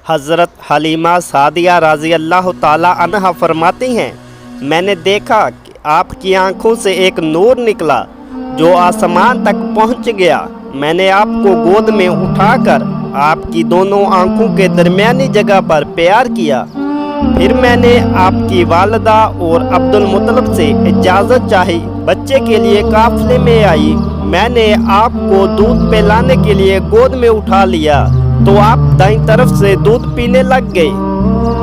حضرت حلیمہ سعدیہ رضی اللہ تعالی عنہا فرماتی ہیں، میں نے دیکھا کہ آپ کی آنکھوں سے ایک نور نکلا جو آسمان تک پہنچ گیا۔ میں نے آپ کو گود میں اٹھا کر آپ کی دونوں آنکھوں کے درمیانی جگہ پر پیار کیا۔ پھر میں نے آپ کی والدہ اور عبد المطلب سے اجازت چاہی، بچے کے لیے قافلے میں آئی۔ میں نے آپ کو دودھ پلانے کے لیے گود میں اٹھا لیا تو آپ دائیں طرف سے دودھ پینے لگ گئے۔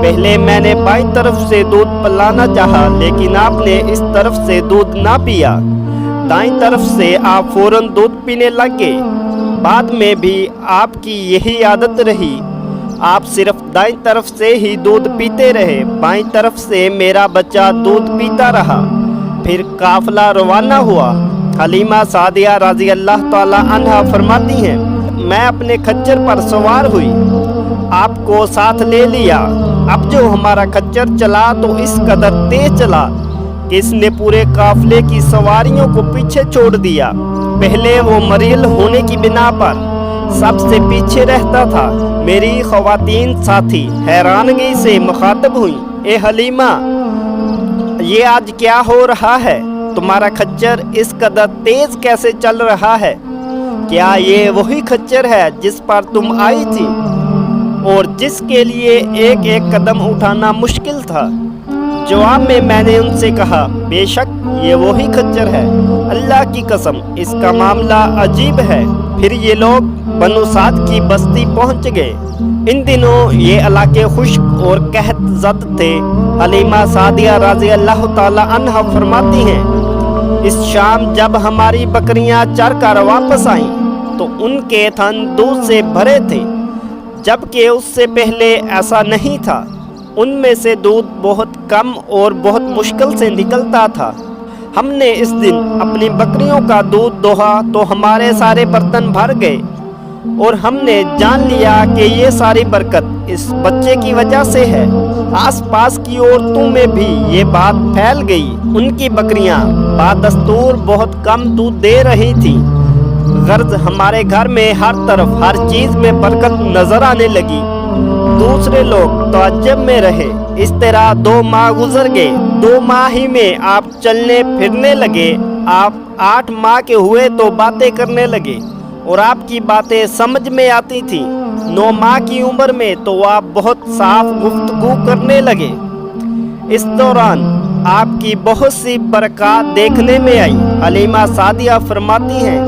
پہلے میں نے بائیں طرف سے دودھ پلانا چاہا لیکن آپ نے اس طرف سے دودھ نہ پیا۔ دائیں طرف سے آپ فوراً دودھ پینے لگ گئے۔ بعد میں بھی آپ کی یہی عادت رہی، آپ صرف دائیں طرف سے ہی دودھ پیتے رہے، بائیں طرف سے میرا بچہ دودھ پیتا رہا۔ پھر قافلہ روانہ ہوا۔ حلیمہ سعدیہ رضی اللہ تعالی عنہا فرماتی ہیں، میں اپنے کھچر پر سوار ہوئی، آپ کو ساتھ لے لیا۔ اب جو ہمارا کھچر چلا تو اس قدر تیز چلا کہ اس نے پورے قافلے کی سواریوں کو پیچھے چھوڑ دیا۔ پہلے وہ مریل ہونے کی بنا پر سب سے پیچھے رہتا تھا۔ میری خواتین ساتھی حیرانگی سے مخاطب ہوئیں، اے حلیمہ، یہ آج کیا ہو رہا ہے؟ تمہارا کھچر اس قدر تیز کیسے چل رہا ہے؟ کیا یہ وہی کھچر ہے جس پر تم آئی تھی اور جس کے لیے ایک ایک قدم اٹھانا مشکل تھا؟ جواب میں نے ان سے کہا، بے شک یہ وہی کھچر ہے، اللہ کی قسم اس کا معاملہ عجیب ہے۔ پھر یہ لوگ بنو سعد کی بستی پہنچ گئے۔ ان دنوں یہ علاقے خشک اور قحط زد تھے۔ حلیمہ سعدیہ رضی اللہ تعالی عنہا فرماتی ہیں، اس شام جب ہماری بکریاں چر کر واپس آئیں تو ان کے تھن دودھ سے بھرے تھے، جبکہ اس سے پہلے ایسا نہیں تھا۔ ان میں سے دودھ بہت کم اور بہت مشکل سے نکلتا تھا۔ ہم نے اس دن اپنی بکریوں کا دودھ دوہا تو ہمارے سارے برتن بھر گئے اور ہم نے جان لیا کہ یہ ساری برکت اس بچے کی وجہ سے ہے۔ آس پاس کی عورتوں میں بھی یہ بات پھیل گئی۔ ان کی بکریاں بدستور بہت کم دودھ دے رہی تھیں۔ غرض ہمارے گھر میں ہر طرف ہر چیز میں برکت نظر آنے لگی۔ دوسرے لوگ تعجب میں رہے۔ اس طرح 2 ماہ گزر گئے۔ 2 ماہ ہی میں آپ چلنے پھرنے لگے۔ آپ 8 ماہ کے ہوئے تو باتیں کرنے لگے اور آپ کی باتیں سمجھ میں آتی تھیں۔ 9 ماہ کی عمر میں تو آپ بہت صاف گفتگو کرنے لگے۔ اس دوران آپ کی بہت سی برکات دیکھنے میں آئی۔ حلیمہ سعدیہ فرماتی ہیں،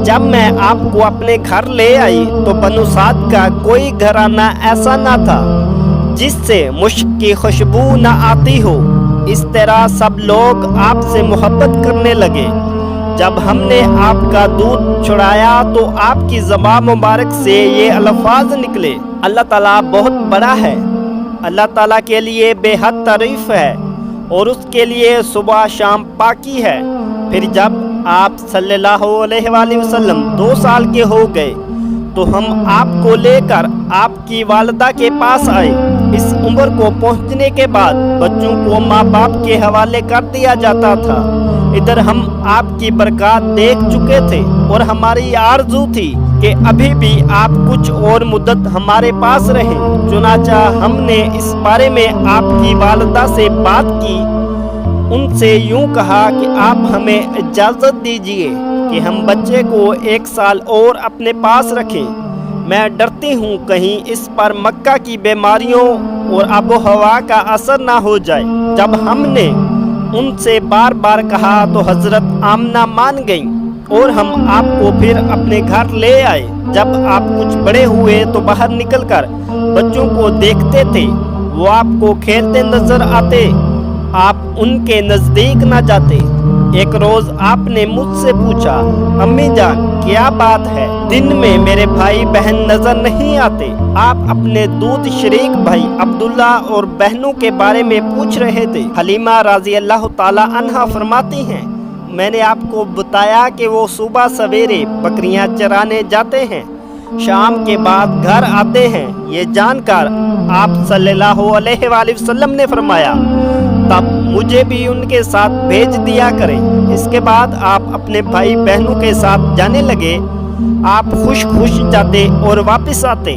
جب میں آپ کو اپنے گھر لے آئی تو بنو سعد کا کوئی گھرانہ ایسا نہ تھا جس سے مشک کی خوشبو نہ آتی ہو۔ اس طرح سب لوگ آپ سے محبت کرنے لگے۔ جب ہم نے آپ کا دودھ چھڑایا تو آپ کی زبان مبارک سے یہ الفاظ نکلے، اللہ تعالیٰ بہت بڑا ہے، اللہ تعالیٰ کے لیے بے حد تعریف ہے اور اس کے لیے صبح شام پاکی ہے۔ پھر جب آپ صلی اللہ علیہ وآلہ وسلم 2 سال کے ہو گئے تو ہم آپ کو لے کر آپ کی والدہ کے پاس آئے۔ اس عمر کو پہنچنے کے بعد بچوں کو ماں باپ کے حوالے کر دیا جاتا تھا۔ ادھر ہم آپ کی برکات دیکھ چکے تھے اور ہماری آرزو تھی کہ ابھی بھی آپ کچھ اور مدت ہمارے پاس رہیں۔ چنانچہ ہم نے اس بارے میں آپ کی والدہ سے بات کی۔ ان سے یوں کہا کہ آپ ہمیں اجازت دیجیے کہ ہم بچے کو 1 سال اور اپنے پاس رکھیں۔ میں ڈرتی ہوں کہیں اس پر مکہ کی بیماریوں اور آب و ہوا کا اثر نہ ہو جائے۔ جب ہم نے ان سے بار بار کہا تو حضرت آمنہ مان گئیں اور ہم آپ کو پھر اپنے گھر لے آئے۔ جب آپ کچھ بڑے ہوئے تو باہر نکل کر بچوں کو دیکھتے تھے، وہ آپ کو کھیلتے نظر آتے، آپ ان کے نزدیک نہ جاتے۔ ایک روز آپ نے مجھ سے پوچھا، امی جان کیا بات ہے؟ دن میں میرے بھائی بہن نظر نہیں آتے؟ آپ اپنے دودھ شریک بھائی عبداللہ اور بہنوں کے بارے میں پوچھ رہے تھے۔ حلیمہ رضی اللہ تعالی عنہا فرماتی ہیں، میں نے آپ کو بتایا کہ وہ صبح سویرے بکریاں چرانے جاتے ہیں، شام کے بعد گھر آتے ہیں۔ یہ جان کر آپ صلی اللہ علیہ وآلہ وسلم نے فرمایا، تب مجھے بھی ان کے ساتھ بھیج دیا کریں۔ اس کے بعد آپ اپنے بھائی بہنوں کے ساتھ جانے لگے۔ آپ خوش جاتے اور واپس آتے۔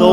2